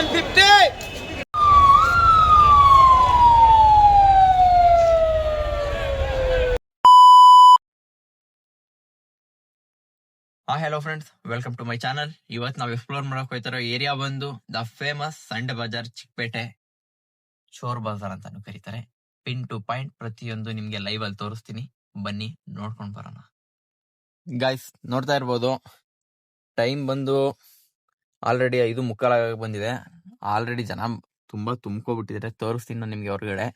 150. Hello friends, welcome to my channel. ಇವತ್ತು ನಾವು explore ಮಾಡಕ್ ಹೋಗ್ತಾರೋ ಏರಿಯಾ ಬಂದು the famous Sunday bazaar Chickpet, Chor Bazaar ಅಂತಾನು ಕರೀತಾರೆ. ಪಿನ್ ಟು ಪಾಯಿಂಟ್ ಪ್ರತಿಯೊಂದು ನಿಮ್ಗೆ ಲೈವ್ ಅಲ್ಲಿ ತೋರಿಸ್ತೀನಿ, ಬನ್ನಿ ನೋಡ್ಕೊಂಡ್ ಬರೋಣ. ಗೈಸ್, ನೋಡ್ತಾ ಇರ್ಬೋದು, ಟೈಮ್ ಬಂದು ಆಲ್ರೆಡಿ 5:45 ಬಂದಿದೆ. ಆಲ್ರೆಡಿ ಜನ ತುಂಬಾ ತುಂಬ್ಕೊಬಿಟ್ಟಿದ್ದಾರೆ. ತೋರಿಸ್ತೀನಿ ನಾನು ನಿಮ್ಗೆ ಹೊರಗಡೆ.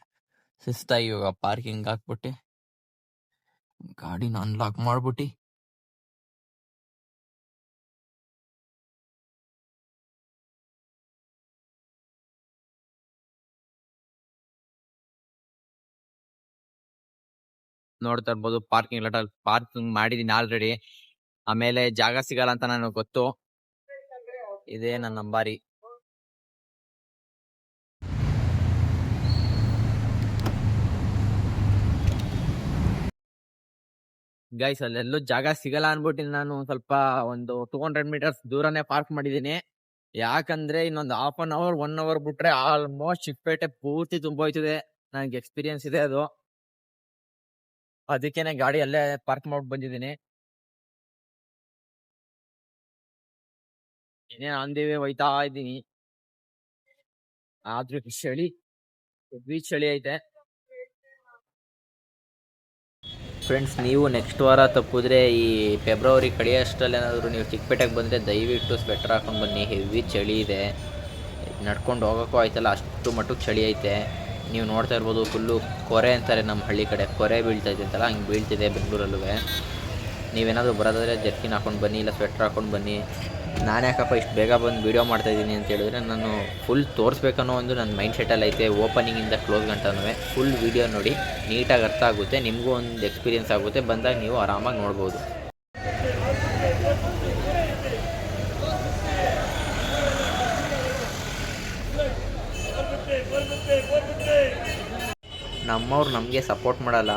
ಶಿಸ್ತಾಗಿ ಇವಾಗ ಪಾರ್ಕಿಂಗ್ ಹಾಕ್ಬಿಟ್ಟು ಗಾಡಿನ ಅನ್ಲಾಕ್ ಮಾಡ್ಬಿಟ್ಟು ನೋಡ್ತಾ ಇರ್ಬೋದು. ಪಾರ್ಕಿಂಗ್ ಲಾಟ್ ಪಾರ್ಕಿಂಗ್ ಮಾಡಿದೀನಿ ಆಲ್ರೆಡಿ. ಆಮೇಲೆ ಜಾಗ ಸಿಗಲ್ಲ ಅಂತ ನನಗೆ ಗೊತ್ತು. ಇದೇ ನನ್ನ ನಂಬಾರಿ. ಗೈಸ್, ಅಲ್ಲೆಲ್ಲೂ ಜಾಗ ಸಿಗಲ್ಲ ಅನ್ಬಿಟ್ಟು ನಾನು ಸ್ವಲ್ಪ ಒಂದು 200 ಮೀಟರ್ಸ್ ದೂರನೇ ಪಾರ್ಕ್ ಮಾಡಿದೀನಿ. ಯಾಕಂದ್ರೆ ಇನ್ನೊಂದು ಹಾಫ್ ಅನ್ ಅವರ್ 1 ಅವರ್ ಬಿಟ್ರೆ ಆಲ್ಮೋಸ್ಟ್ ಚಿಕ್ಕಪೇಟೆ ಪೂರ್ತಿ ತುಂಬೋಯ್ತದೆ. ನನಗೆ ಎಕ್ಸ್ಪೀರಿಯನ್ಸ್ ಇದೆ ಅದು. ಅದಕ್ಕೇನೆ ಗಾಡಿ ಅಲ್ಲೇ ಪಾರ್ಕ್ ಮಾಡಿ ಬಂದಿದ್ದೀನಿ. ಇನ್ನೇನು ಅಂದಿವೆ ಹೋಯ್ತಾ ಇದ್ದೀನಿ. ಆದ್ರೂ ಚಳಿ, ಬೀಚ್ ಚಳಿ ಐತೆ. ಫ್ರೆಂಡ್ಸ್, ನೀವು ನೆಕ್ಸ್ಟ್ ವಾರ ತಪ್ಪಿದ್ರೆ ಈ ಫೆಬ್ರವರಿ ಕಡೆಯಷ್ಟರಲ್ಲಿ ಏನಾದರೂ ನೀವು ಚಿಕ್ಕಪೇಟೆಗೆ ಬಂದರೆ ದಯವಿಟ್ಟು ಸ್ವೆಟರ್ ಹಾಕೊಂಡು ಬನ್ನಿ. ಹೆವಿ ಚಳಿ ಇದೆ, ನಡ್ಕೊಂಡು ಹೋಗೋಕ್ಕೂ ಆಯ್ತಲ್ಲ, ಅಷ್ಟು ಮಟ್ಟಕ್ಕೆ ಚಳಿ ಐತೆ. ನೀವು ನೋಡ್ತಾ ಇರ್ಬೋದು, ಫುಲ್ಲು ಕೊರೆ ಅಂತಾರೆ ನಮ್ಮ ಹಳ್ಳಿ ಕಡೆ. ಕೊರೆ ಬೀಳ್ತೈತೆ ಅಂತಲ್ಲ, ಹಂಗೆ ಬೀಳ್ತಿದೆ ಬೆಂಗಳೂರಲ್ಲೂ. ನೀವೇನಾದರೂ ಬರೋದಾದರೆ ಜರ್ಕಿನ್ ಹಾಕೊಂಡು ಬನ್ನಿ, ಇಲ್ಲ ಸ್ವೆಟ್ರ್ ಹಾಕೊಂಡು ಬನ್ನಿ. ನಾನು ಯಾಕಪ್ಪ ಇಷ್ಟು ಬೇಗ ಬಂದು ವೀಡಿಯೋ ಮಾಡ್ತಾಯಿದ್ದೀನಿ ಅಂತ ಹೇಳಿದ್ರೆ, ನಾನು ಫುಲ್ ತೋರಿಸ್ಬೇಕನ್ನೋ ಒಂದು ನನ್ನ ಮೈಂಡ್ ಸೆಟ್ಟಲ್ಲಿ ಐತೆ. ಓಪನಿಂಗಿಂದ ಕ್ಲೋಸ್ ಗಂಟನೂ ಫುಲ್ ವೀಡಿಯೋ ನೋಡಿ, ನೀಟಾಗಿ ಅರ್ಥ ಆಗುತ್ತೆ. ನಿಮಗೂ ಒಂದು ಎಕ್ಸ್ಪೀರಿಯೆನ್ಸ್ ಆಗುತ್ತೆ. ಬಂದಾಗ ನೀವು ಆರಾಮಾಗಿ ನೋಡ್ಬೋದು. ನಮ್ಮವ್ರು ನಮಗೆ ಸಪೋರ್ಟ್ ಮಾಡಲ್ಲ,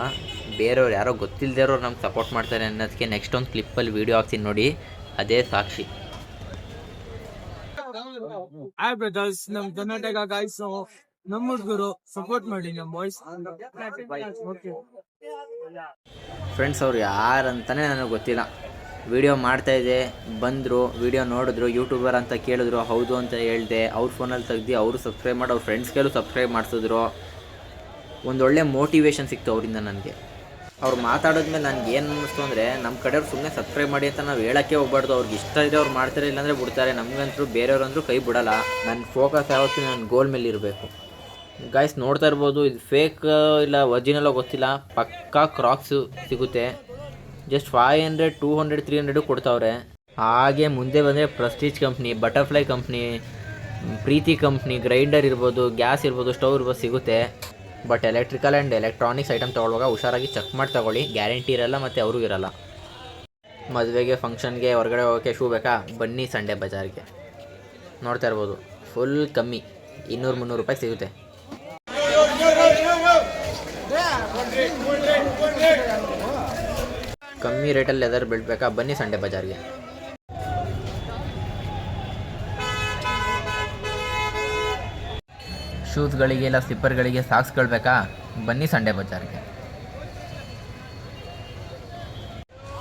ಬೇರೆಯವ್ರು ಯಾರೋ ಗೊತ್ತಿಲ್ಲದೆ ಇರೋರು ನಮ್ಗೆ ಸಪೋರ್ಟ್ ಮಾಡ್ತಾರೆ ಅನ್ನೋದಕ್ಕೆ ನೆಕ್ಸ್ಟ್ ಒಂದು ಕ್ಲಿಪ್ಪಲ್ಲಿ ವೀಡಿಯೋ ಹಾಕ್ತೀನಿ ನೋಡಿ, ಅದೇ ಸಾಕ್ಷಿ. ನಮ್ಮ ಕರ್ನಾಟಕ ಗಾಯ್ಸ್, ನಮ್ಮ ಹುಡುಗರು ಸಪೋರ್ಟ್ ಮಾಡಿ ನಮ್ಮ ಬಾಯ್ಸ್. ಫ್ರೆಂಡ್ಸ್, ಅವ್ರು ಯಾರಂತಾನೆ ನನಗೆ ಗೊತ್ತಿಲ್ಲ. ವೀಡಿಯೋ ಮಾಡ್ತಾಯಿದ್ದೆ, ಬಂದರು, ವೀಡಿಯೋ ನೋಡಿದ್ರು, ಯೂಟ್ಯೂಬರ್ ಅಂತ ಕೇಳಿದ್ರು, ಹೌದು ಅಂತ ಹೇಳಿದೆ. ಅವ್ರ ಫೋನಲ್ಲಿ ತೆಗ್ದು ಅವರು ಸಬ್ಸ್ಕ್ರೈಬ್ ಮಾಡಿ ಅವ್ರ ಫ್ರೆಂಡ್ಸ್ಗೆಲ್ಲೂ ಸಬ್ಸ್ಕ್ರೈಬ್ ಮಾಡಿಸಿದ್ರು. ಒಂದೊಳ್ಳೆ ಮೋಟಿವೇಶನ್ ಸಿಕ್ತು ಅವರಿಂದ ನನಗೆ. ಅವ್ರು ಮಾತಾಡೋದ್ಮೇಲೆ ನನಗೆ ಏನು ಅನ್ನಿಸ್ತು ಅಂದರೆ, ನಮ್ಮ ಕಡೆಯವ್ರು ಸುಮ್ಮನೆ ಸಬ್ಸ್ಕ್ರೈಬ್ ಮಾಡಿ ಅಂತ ನಾವು ಹೇಳೋಕ್ಕೆ ಹೋಗ್ಬಾರ್ದು. ಅವ್ರಿಗೆ ಇಷ್ಟ ಇದೆ ಅವ್ರು ಮಾಡ್ತಾರೆ, ಇಲ್ಲಾಂದರೆ ಬಿಡ್ತಾರೆ. ನಮಗಂತೂ ಬೇರೆಯವ್ರಂದ್ರೂ ಕೈ ಬಿಡೋಲ್ಲ. ನನ್ನ ಫೋಕಸ್ ಯಾವತ್ತೂ ನನ್ನ ಗೋಲ್ ಮೇಲೆ ಇರಬೇಕು. ಗಾಯ್ಸ್, ನೋಡ್ತಾ ಇರ್ಬೋದು, ಇದು ಫೇಕ್ ಇಲ್ಲ ಒರಿಜಿನಲ್ಲೋ ಗೊತ್ತಿಲ್ಲ, ಪಕ್ಕಾ ಕ್ರಾಕ್ಸು ಸಿಗುತ್ತೆ. ಜಸ್ಟ್ 500, 200, 300 ಕೊಡ್ತಾವ್ರೆ. ಹಾಗೆ ಮುಂದೆ ಬಂದರೆ Prestige company, Butterfly company, Preethi company, grinder ಇರ್ಬೋದು, ಗ್ಯಾಸ್ ಇರ್ಬೋದು, ಸ್ಟವ್ ಇರ್ಬೋದು ಸಿಗುತ್ತೆ. But electrical and electronics item ತೊಗೊಳ್ಳುವಾಗ ಹುಷಾರಾಗಿ ಚೆಕ್ ಮಾಡಿ ತಗೊಳ್ಳಿ. ಗ್ಯಾರಂಟಿ ಇರಲ್ಲ ಮತ್ತು ಅವ್ರಿಗೂ ಇರಲ್ಲ. ಮದುವೆಗೆ, ಫಂಕ್ಷನ್ಗೆ, ಹೊರಗಡೆ ಹೋಗೋಕ್ಕೆ ಶೂ ಬೇಕಾ, ಬನ್ನಿ ಸಂಡೆ ಬಜಾರ್ಗೆ. ನೋಡ್ತಾ ಇರ್ಬೋದು, ಫುಲ್ ಕಮ್ಮಿ, 200-300 ರೂಪಾಯಿ ಸಿಗುತ್ತೆ. ಕಮ್ಮಿ ರೇಟಲ್ಲಿ ಲೆದರ್ ಬೆಲ್ಟ್ ಬೇಕಾ, ಬನ್ನಿ ಸಂಡೆ ಬಜಾರ್ಗೆ. ಶೂಸ್ಗಳಿಗೆ ಇಲ್ಲ ಸ್ಲಿಪ್ಪರ್ಗಳಿಗೆ ಸಾಕ್ಸ್ಗಳು ಬೇಕಾ, ಬನ್ನಿ ಸಂಡೆ ಬಜಾರ್ಗೆ.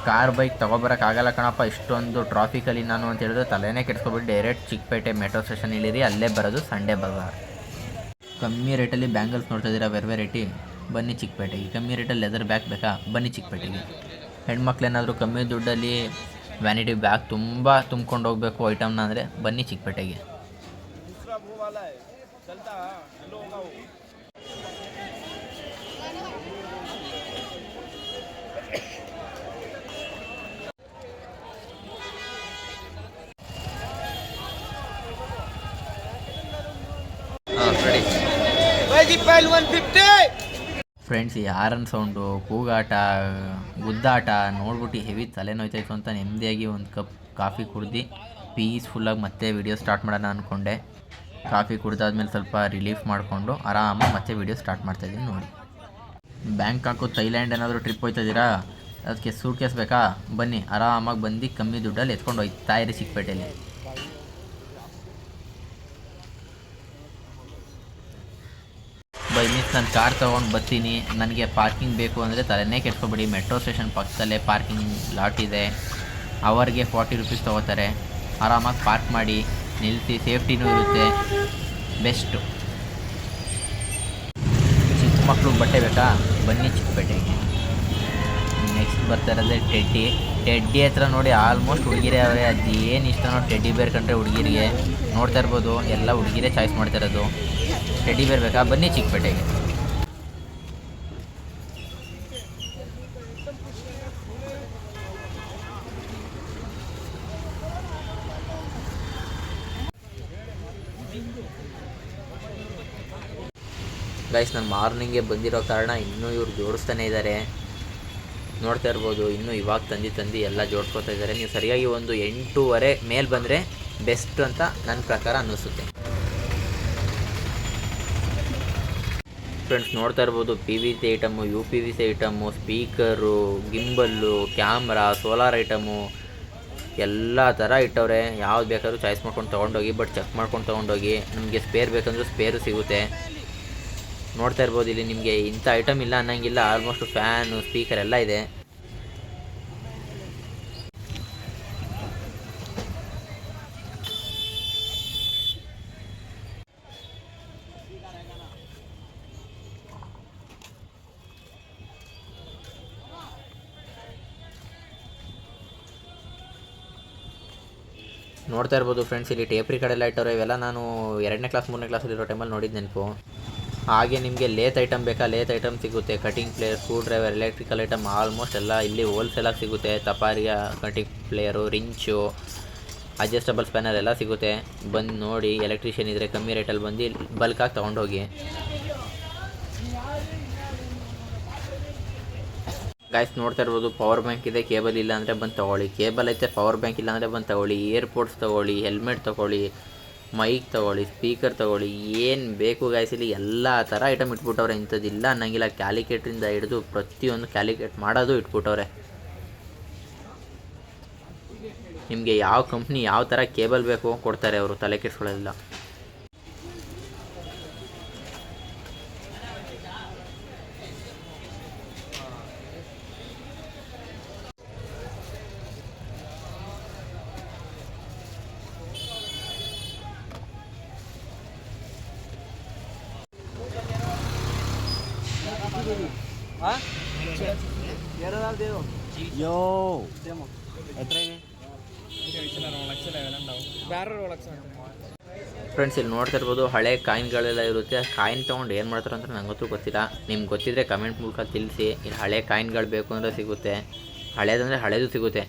ಕಾರ್ ಬೈಕ್ ತೊಗೊಬರೋಕ್ಕಾಗಲ್ಲ ಕಣಪ್ಪ ಇಷ್ಟೊಂದು ಟ್ರಾಫಿಕಲ್ಲಿ ನಾನು ಅಂತ ಹೇಳಿದ್ರೆ ತಲೆನೇ ಕೆಡ್ಸ್ಕೊಬಿಟ್ಟು ಡೈರೆಕ್ಟ್ ಚಿಕ್ಕಪೇಟೆ ಮೆಟ್ರೋ ಸ್ಟೇಷನ್ ಇಳಿರಿ, ಅಲ್ಲೇ ಬರೋದು ಸಂಡೆ ಬಜಾರ್. ಕಮ್ಮಿ ರೇಟಲ್ಲಿ ಬ್ಯಾಂಗಲ್ಸ್ ನೋಡ್ತಾ ಇದ್ದೀರಾ, ವೆರೈಟಿ, ಬನ್ನಿ ಚಿಕ್ಕಪೇಟೆಗೆ. ಕಮ್ಮಿ ರೇಟಲ್ಲಿ ಲೆದರ್ ಬ್ಯಾಗ್ ಬೇಕಾ, ಬನ್ನಿ ಚಿಕ್ಕಪೇಟೆಗೆ. ಹೆಣ್ಮಕ್ಳೇನಾದರೂ ಕಮ್ಮಿ ದುಡ್ಡಲ್ಲಿ ವ್ಯಾನಿಟಿ ಬ್ಯಾಗ್ ತುಂಬ ತುಂಬ್ಕೊಂಡು ಹೋಗಬೇಕು ಐಟಮ್ನ ಅಂದರೆ ಬನ್ನಿ ಚಿಕ್ಕಪೇಟೆಗೆ. ಫ್ರೆಂಡ್ಸ್, ಯಾರನ್ ಸೌಂಡು, ಕೂಗಾಟ, ಗುದ್ದಾಟ ನೋಡ್ಬಿಟ್ಟು ಹೆವಿ ತಲೆನೋಯ್ತಾಯಿತ್ತು ಅಂತ ನೆಮ್ಮದಿಯಾಗಿ ಒಂದು ಕಪ್ ಕಾಫಿ ಕುಡ್ದು ಪೀಸ್ಫುಲ್ಲಾಗಿ ಮತ್ತೆ ವಿಡಿಯೋ ಸ್ಟಾರ್ಟ್ ಮಾಡೋಣ ಅಂದ್ಕೊಂಡೆ. ಕಾಫಿ ಕುಡ್ದಾದ್ಮೇಲೆ ಸ್ವಲ್ಪ ರಿಲೀಫ್ ಮಾಡಿಕೊಂಡು ಆರಾಮಾಗಿ ಮತ್ತೆ ವಿಡಿಯೋ ಸ್ಟಾರ್ಟ್ ಮಾಡ್ತಾಯಿದ್ದೀನಿ ನೋಡಿ. ಬ್ಯಾಂಕಾಕು, ಥೈಲ್ಯಾಂಡ್ ಏನಾದರೂ ಟ್ರಿಪ್ ಹೋಗ್ತಾಯಿದ್ದೀರಾ, ಅದಕ್ಕೆ ಸೂಟ್ ಕೇಸ್ ಬೇಕಾ, ಬನ್ನಿ ಆರಾಮಾಗಿ ಬಂದು ಕಮ್ಮಿ ದುಡ್ಡಲ್ಲಿ ಎತ್ಕೊಂಡು ಹೋಗ್ತಾ ಇರಿ ಚಿಕ್ಕಪೇಟೆಯಲ್ಲಿ. ನಾನು ಕಾರ್ ತೊಗೊಂಡು ಬರ್ತೀನಿ, ನನಗೆ ಪಾರ್ಕಿಂಗ್ ಬೇಕು ಅಂದರೆ ತಲೆನೇ ಕೆಡ್ಸ್ಕೊಬೇಡಿ. ಮೆಟ್ರೋ ಸ್ಟೇಷನ್ ಪಕ್ಕದಲ್ಲೇ ಪಾರ್ಕಿಂಗ್ ಲಾಟ್ ಇದೆ. ಅವರ್ಗೆ 40 ರುಪೀಸ್ ತೊಗೋತಾರೆ. ಆರಾಮಾಗಿ ಪಾರ್ಕ್ ಮಾಡಿ ನಿಲ್ಲಿಸಿ, ಸೇಫ್ಟಿನೂ ಇರುತ್ತೆ. ಬೆಸ್ಟು. ಚಿಕ್ಕ ಮಕ್ಳಿಗೆ ಬಟ್ಟೆ ಬೇಕಾ? ಬನ್ನಿ ಚಿಕ್ಕಪೇಟೆಗೆ. ನೆಕ್ಸ್ಟ್ ಬರ್ತಾ ಇರೋದೇ ಟೆಡ್ಡಿ ಹತ್ರ ನೋಡಿ ಆಲ್ಮೋಸ್ಟ್ ಹುಡುಗಿರೇ ಅವರೇ. ಅದು ಏನು ಇಷ್ಟನೋ ಟೆಡ್ಡಿ ಬೇರ್ ಕಂಡ್ರೆ ಹುಡುಗಿರಿಗೆ. ನೋಡ್ತಾ ಇರ್ಬೋದು, ಎಲ್ಲ ಹುಡುಗಿರೇ ಚಾಯ್ಸ್ ಮಾಡ್ತಾ ಇರೋದು. ಟೆಡ್ಡಿ ಬೇರ್ ಬೇಕಾ? ಬನ್ನಿ ಚಿಕ್ಕಪೇಟೆಗೆ. ಗೈಸ್, ನಾನು ಮಾರ್ನಿಂಗೇ ಬಂದಿರೋ ಕಾರಣ ಇನ್ನೂ ಇವ್ರು ಜೋಡಿಸ್ತಾನೆ ಇದ್ದಾರೆ. ನೋಡ್ತಾ ಇರ್ಬೋದು, ಇನ್ನೂ ಇವಾಗ ತಂದು ಎಲ್ಲ ಜೋಡಿಸ್ಕೊತಾ ಇದ್ದಾರೆ. ನೀವು ಸರಿಯಾಗಿ ಒಂದು 8:30 ಮೇಲೆ ಬಂದರೆ ಬೆಸ್ಟ್ ಅಂತ ನನ್ನ ಪ್ರಕಾರ ಅನ್ನಿಸುತ್ತೆ. ಫ್ರೆಂಡ್ಸ್, ನೋಡ್ತಾ ಇರ್ಬೋದು, PVC item, UPVC item, speaker, gimbal, camera, solar item ಎಲ್ಲ ಥರ ಇಟ್ಟವ್ರೆ. ಯಾವ್ದು ಬೇಕಾದ್ರೂ ಚಾಯ್ಸ್ ಮಾಡ್ಕೊಂಡು ತೊಗೊಂಡೋಗಿ, ಬಟ್ ಚೆಕ್ ಮಾಡ್ಕೊಂಡು ತೊಗೊಂಡೋಗಿ. ನಿಮಗೆ ಸ್ಪೇರ್ ಬೇಕಂದ್ರೂ ಸ್ಪೇರು ಸಿಗುತ್ತೆ. ನೋಡ್ತಾ ಇರ್ಬೋದು, ಇಲ್ಲಿ ನಿಮಗೆ ಇಂಥ ಐಟಮ್ ಇಲ್ಲ ಅನ್ನೋಂಗಿಲ್ಲ. ಆಲ್ಮೋಸ್ಟ್ ಫ್ಯಾನು, ಸ್ಪೀಕರ್ ಎಲ್ಲ ಇದೆ. ನೋಡ್ತಾ ಇರ್ಬೋದು ಫ್ರೆಂಡ್ಸ್, ಇಲ್ಲಿ ಟೇಪ್ರಿ ಕಡೆ ಎಲ್ಲ ಇಟ್ಟವ್ರೆ. ಇವೆಲ್ಲ ನಾನು 2ನೇ ಕ್ಲಾಸ್ 3ನೇ ಕ್ಲಾಸಲ್ಲಿರೋ ಟೈಮಲ್ಲಿ ನೋಡಿದ್ದು ನೆನಪು. ಹಾಗೆ ನಿಮಗೆ ಲೇತ್ ಐಟಮ್ ಬೇಕಾ? ಲೇತ್ ಐಟಮ್ ಸಿಗುತ್ತೆ. Cutting player, screw driver, electrical item almost ಎಲ್ಲ ಇಲ್ಲಿ ಹೋಲ್ಸೇಲಾಗಿ ಸಿಗುತ್ತೆ. ತಪಾರಿಯ ಕಟಿಂಗ್ ಪ್ಲೇಯರು, ರಿಂಚು, ಅಡ್ಜಸ್ಟಬಲ್ ಸ್ಪ್ಯಾನರ್ ಎಲ್ಲ ಸಿಗುತ್ತೆ. ಬಂದು ನೋಡಿ, ಎಲೆಕ್ಟ್ರಿಷಿಯನ್ ಇದ್ದರೆ ಕಮ್ಮಿ ರೇಟಲ್ಲಿ ಬಂದು ಬಲ್ಕಾಗಿ ತೊಗೊಂಡೋಗಿ. ಗಾಯ್ಸ್, ನೋಡ್ತಾ ಇರ್ಬೋದು, ಪವರ್ ಬ್ಯಾಂಕ್ ಇದೆ. ಕೇಬಲ್ ಇಲ್ಲ ಅಂದರೆ ಬಂದು ತೊಗೊಳ್ಳಿ. ಕೇಬಲ್ ಐತೆ, ಪವರ್ ಬ್ಯಾಂಕ್ ಇಲ್ಲ ಅಂದರೆ ಬಂದು ತೊಗೊಳ್ಳಿ. ಏರ್ಪೋರ್ಟ್ಸ್ ತೊಗೊಳ್ಳಿ, ಹೆಲ್ಮೆಟ್ ತೊಗೊಳ್ಳಿ, ಮೈಕ್ ತೊಗೊಳ್ಳಿ, ಸ್ಪೀಕರ್ ತೊಗೊಳ್ಳಿ, ಏನು ಬೇಕು ಗಾಯ್ಸ್. ಇಲ್ಲಿ ಎಲ್ಲ ಥರ ಐಟಮ್ ಇಟ್ಬಿಟ್ಟವ್ರೆ. ಇಂಥದ್ದಿಲ್ಲ ಅನ್ನಂಗಿಲ್ಲ. ಕ್ಯಾಲಿಕೇಟ್ರಿಂದ ಹಿಡಿದು ಪ್ರತಿಯೊಂದು ಕ್ಯಾಲಿಕೇಟ್ ಮಾಡೋದು ಇಟ್ಬಿಟ್ಟವ್ರೆ. ನಿಮಗೆ ಯಾವ ಕಂಪ್ನಿ ಯಾವ ಥರ ಕೇಬಲ್ ಬೇಕು ಕೊಡ್ತಾರೆ ಅವರು, ತಲೆ ಕೆಡಿಸ್ಕೊಳ್ಳೋದಿಲ್ಲ. ಫ್ರೆಂಡ್ಸ್, ಇಲ್ಲಿ ನೋಡ್ತಾ ಇರ್ಬೋದು, ಹಳೆ ಕಾಯಿನ್ಗಳೆಲ್ಲ ಇರುತ್ತೆ. ಕಾಯಿನ್ ತೊಗೊಂಡು ಏನು ಮಾಡ್ತಾರೆ ಅಂತ ನಂಗಂತೂ ಗೊತ್ತಿಲ್ಲ. ನಿಮ್ಗೆ ಗೊತ್ತಿದ್ದರೆ ಕಮೆಂಟ್ ಮೂಲಕ ತಿಳಿಸಿ. ಇಲ್ಲಿ ಹಳೆ ಕಾಯಿನ್ಗಳು ಬೇಕು ಅಂದರೆ ಸಿಗುತ್ತೆ. ಹಳೇದಂದರೆ ಹಳೇದು ಸಿಗುತ್ತೆ.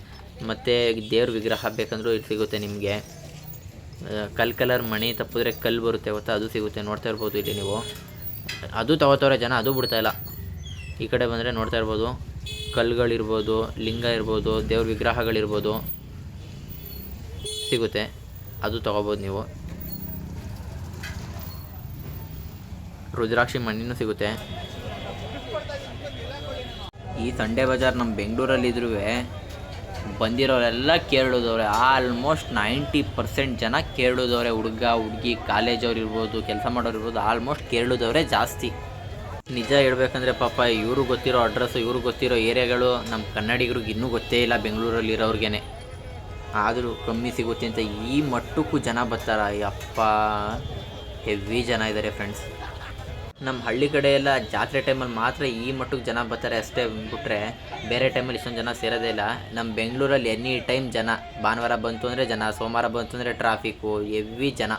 ಮತ್ತು ದೇವ್ರ ವಿಗ್ರಹ ಬೇಕಂದ್ರೂ ಇಲ್ಲಿ ಸಿಗುತ್ತೆ ನಿಮಗೆ. ಕಲರ್ ಮಣಿ ತಪ್ಪಿದ್ರೆ ಕಲ್ಲು ಬರುತ್ತೆ ಗೊತ್ತಾ, ಅದು ಸಿಗುತ್ತೆ. ನೋಡ್ತಾ ಇರ್ಬೋದು ಇಲ್ಲಿ ನೀವು. ಅದು ತಗೋತವ್ರೆ ಜನ, ಅದು ಬಿಡ್ತಾಯಿಲ್ಲ. ಈ ಕಡೆ ಬಂದರೆ ನೋಡ್ತಾ ಇರ್ಬೋದು, ಕಲ್ಲುಗಳಿರ್ಬೋದು, ಲಿಂಗ ಇರ್ಬೋದು, ದೇವ್ರ ವಿಗ್ರಹಗಳಿರ್ಬೋದು ಸಿಗುತ್ತೆ. ಅದು ತೊಗೋಬೋದು ನೀವು. ರುದ್ರಾಕ್ಷಿ ಮಣ್ಣಿನೂ ಸಿಗುತ್ತೆ. ಈ ಸಂಡೇ ಬಜಾರ್ ನಮ್ಮ ಬೆಂಗಳೂರಲ್ಲಿದ್ರೂ ಬಂದಿರೋರೆಲ್ಲ ಕೇರಳದವ್ರೆ. ಆಲ್ಮೋಸ್ಟ್ 90% ಜನ ಕೇರಳದವ್ರೆ. ಹುಡುಗ ಹುಡುಗಿ, ಕಾಲೇಜವ್ರು ಇರ್ಬೋದು, ಕೆಲಸ ಮಾಡೋರು ಇರ್ಬೋದು, ಆಲ್ಮೋಸ್ಟ್ ಕೇರಳದವರೇ ಜಾಸ್ತಿ. ನಿಜ ಹೇಳ್ಬೇಕಂದ್ರೆ ಪಾಪ ಇವರು ಗೊತ್ತಿರೋ ಅಡ್ರೆಸ್ಸು, ಇವ್ರಿಗೆ ಗೊತ್ತಿರೋ ಏರಿಯಾಗಳು ನಮ್ಮ ಕನ್ನಡಿಗರಿಗೆ ಇನ್ನೂ ಗೊತ್ತೇ ಇಲ್ಲ, ಬೆಂಗಳೂರಲ್ಲಿರೋರ್ಗೇ. ಆದರೂ ಕಮ್ಮಿ ಸಿಗುತ್ತೆ ಅಂತ ಈ ಮಟ್ಟಕ್ಕೂ ಜನ ಬರ್ತಾರ. ಯಪ್ಪ, ಹೆವಿ ಜನ ಇದ್ದಾರೆ ಫ್ರೆಂಡ್ಸ್. ನಮ್ಮ ಹಳ್ಳಿ ಕಡೆ ಎಲ್ಲ ಜಾತ್ರೆ ಟೈಮಲ್ಲಿ ಮಾತ್ರ ಈ ಮಟ್ಟಕ್ಕೆ ಜನ ಬರ್ತಾರೆ ಅಷ್ಟೇ ಬಿಟ್ಟರೆ ಬೇರೆ ಟೈಮಲ್ಲಿ ಇಷ್ಟೊಂದು ಜನ ಸೇರೋದೇ ಇಲ್ಲ. ನಮ್ಮ ಬೆಂಗಳೂರಲ್ಲಿ ಎನಿ ಟೈಮ್ ಜನ. ಭಾನುವಾರ ಬಂತು ಅಂದರೆ ಜನ, ಸೋಮವಾರ ಬಂತು ಅಂದರೆ ಟ್ರಾಫಿಕ್ಕು, ಹೆವಿ ಜನ.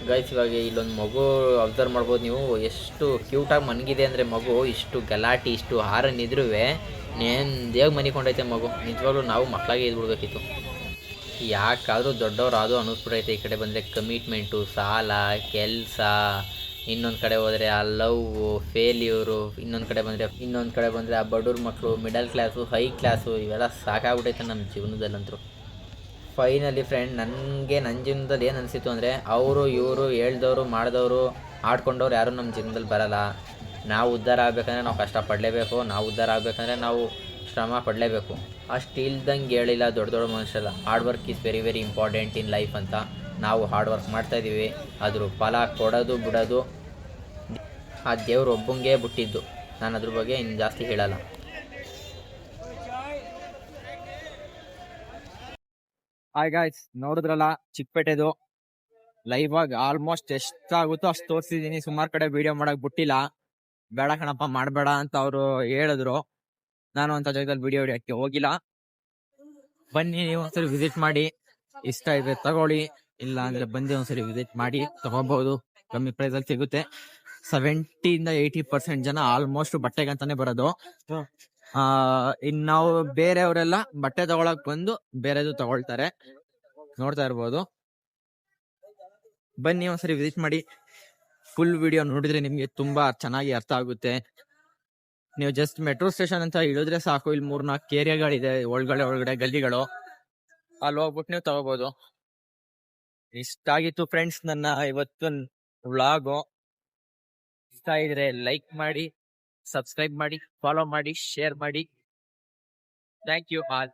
ಗೈಸ್, ಇವಾಗ ಇಲ್ಲೊಂದು ಮಗು ಅಬ್ಸರ್ವ್ ಮಾಡ್ಬೋದು ನೀವು. ಎಷ್ಟು ಕ್ಯೂಟಾಗಿ ಮನಗಿದೆ ಅಂದರೆ ಮಗು. ಇಷ್ಟು ಗಲಾಟೆ, ಇಷ್ಟು ಹಾರನ್ನಿದ್ರೂ ನೇಂದೇಗ ಮನಿಕೊಂಡೈತೆ ಮಗು. ನಿಜವಾಗ್ಲೂ ನಾವು ಮಕ್ಕಳಾಗೆ ಇದ್ಬಿಡ್ಬೇಕಿತ್ತು. ಯಾಕಾದರೂ ದೊಡ್ಡವ್ರು ಅದು ಅನ್ನಿಸ್ಬಿಟ್ಟೈತೆ. ಈ ಕಡೆ ಬಂದರೆ ಕಮಿಟ್ಮೆಂಟು, ಸಾಲ, ಕೆಲಸ, ಇನ್ನೊಂದು ಕಡೆ ಹೋದರೆ ಆ ಲವ್ ಫೇಲ್ಯೂರು, ಇನ್ನೊಂದು ಕಡೆ ಬಂದರೆ ಆ ಬಡವ್ರ ಮಕ್ಕಳು, ಮಿಡಲ್ ಕ್ಲಾಸು, ಹೈ ಕ್ಲಾಸು, ಇವೆಲ್ಲ ಸಾಕಾಗ್ಬಿಟ್ಟೈತೆ ನಮ್ಮ ಜೀವನದಲ್ಲಂತೂ. ಫೈನಲಿ ಫ್ರೆಂಡ್, ನನಗೆ ನನ್ನ ಜೀವನದಲ್ಲಿ ಏನು ಅನಿಸಿತು ಅಂದರೆ, ಅವರು ಇವರು ಹೇಳ್ದವರು ಮಾಡಿದವರು ಆಡ್ಕೊಂಡವ್ರು ಯಾರೂ ನಮ್ಮ ಜೀವನದಲ್ಲಿ ಬರಲ್ಲ. ನಾವು ಉದ್ಧಾರ ಆಗಬೇಕಂದ್ರೆ ನಾವು ಕಷ್ಟಪಡಲೇಬೇಕು, ನಾವು ಉದ್ಧಾರ ಆಗಬೇಕಂದ್ರೆ ನಾವು ಶ್ರಮ ಪಡಲೇಬೇಕು. ಅಷ್ಟು ಇಲ್ದಂಗೆ ಹೇಳಿಲ್ಲ ದೊಡ್ಡ ದೊಡ್ಡ ಮನುಷ್ಯಲ್ಲ, hard work is very very important in life ಅಂತ. ನಾವು ಹಾರ್ಡ್ ವರ್ಕ್ ಮಾಡ್ತಾಯಿದ್ದೀವಿ, ಅದ್ರ ಫಲ ಕೊಡೋದು ಬಿಡೋದು ಆ ದೇವ್ರು ಒಬ್ಬಂಗೆ ಬಿಟ್ಟಿದ್ದು. ನಾನು ಅದ್ರ ಬಗ್ಗೆ ಇನ್ನು ಜಾಸ್ತಿ ಹೇಳಲ್ಲ. ಹಾಯ್ ಗಾಯ್ಸ್, ನೋಡಿದ್ರಲ್ಲ ಚಿಕ್ಕಪೇಟೆದು ಲೈವ್ ಆಗಿ ಆಲ್ಮೋಸ್ಟ್ ಎಷ್ಟಾಗುತ್ತೋ ಅಷ್ಟು ತೋರಿಸಿದೀನಿ. ಸುಮಾರು ಕಡೆ ವಿಡಿಯೋ ಮಾಡಕ್ ಬಿಟ್ಟಿಲ್ಲ, ಬೇಡ ಕಣಪ್ಪ ಮಾಡಬೇಡ ಅಂತ ಅವರು ಹೇಳಿದ್ರು. ನಾನು ಅಂತ ಜಾಗದಲ್ಲಿ ವಿಡಿಯೋ ಹಿಡಿಯೋಕ್ಕೆ ಹೋಗಿಲ್ಲ. ಬನ್ನಿ, ನೀವು ಒಂದ್ಸರಿ ವಿಸಿಟ್ ಮಾಡಿ, ಇಷ್ಟ ಇದ್ರೆ ತಗೊಳ್ಳಿ, ಇಲ್ಲ ಅಂದ್ರೆ ಬಂದು ಒಂದ್ಸರಿ ವಿಸಿಟ್ ಮಾಡಿ ತಗೋಬಹುದು. ಕಮ್ಮಿ ಪ್ರೈಸ್ ಅಲ್ಲಿ ಸಿಗುತ್ತೆ. 70-80% ಜನ ಆಲ್ಮೋಸ್ಟ್ ಬಟ್ಟೆಗಂತಾನೆ ಬರೋದು. ಇನ್ನು ನಾವು ಬೇರೆಯವರೆಲ್ಲ ಬಟ್ಟೆ ತಗೊಳಕ್ ಬಂದು ಬೇರೆದು ತಗೊಳ್ತಾರೆ, ನೋಡ್ತಾ ಇರ್ಬೋದು. ಬನ್ನಿ ಒಂದ್ಸರಿ ವಿಸಿಟ್ ಮಾಡಿ. ಫುಲ್ ವಿಡಿಯೋ ನೋಡಿದ್ರೆ ನಿಮ್ಗೆ ತುಂಬಾ ಚೆನ್ನಾಗಿ ಅರ್ಥ ಆಗುತ್ತೆ. ನೀವು ಜಸ್ಟ್ ಮೆಟ್ರೋ ಸ್ಟೇಷನ್ ಅಂತ ಇಳಿದ್ರೆ ಸಾಕು, ಇಲ್ಲಿ 3-4 ಏರಿಯಾಗಳಿದೆ ಒಳಗಡೆ ಗಲ್ಲಿಗಳು, ಅಲ್ಲಿ ಹೋಗ್ಬಿಟ್ಟು ನೀವು ತಗೋಬಹುದು. ಇಷ್ಟ ಆಗಿತ್ತು ಫ್ರೆಂಡ್ಸ್ ನನ್ನ ಇವತ್ತು ವ್ಲಾಗು. ಇಷ್ಟ ಇದ್ರೆ ಲೈಕ್ ಮಾಡಿ, ಸಬ್ಸ್ಕ್ರೈಬ್ ಮಾಡಿ, ಫಾಲೋ ಮಾಡಿ, ಶೇರ್ ಮಾಡಿ. Thank you all.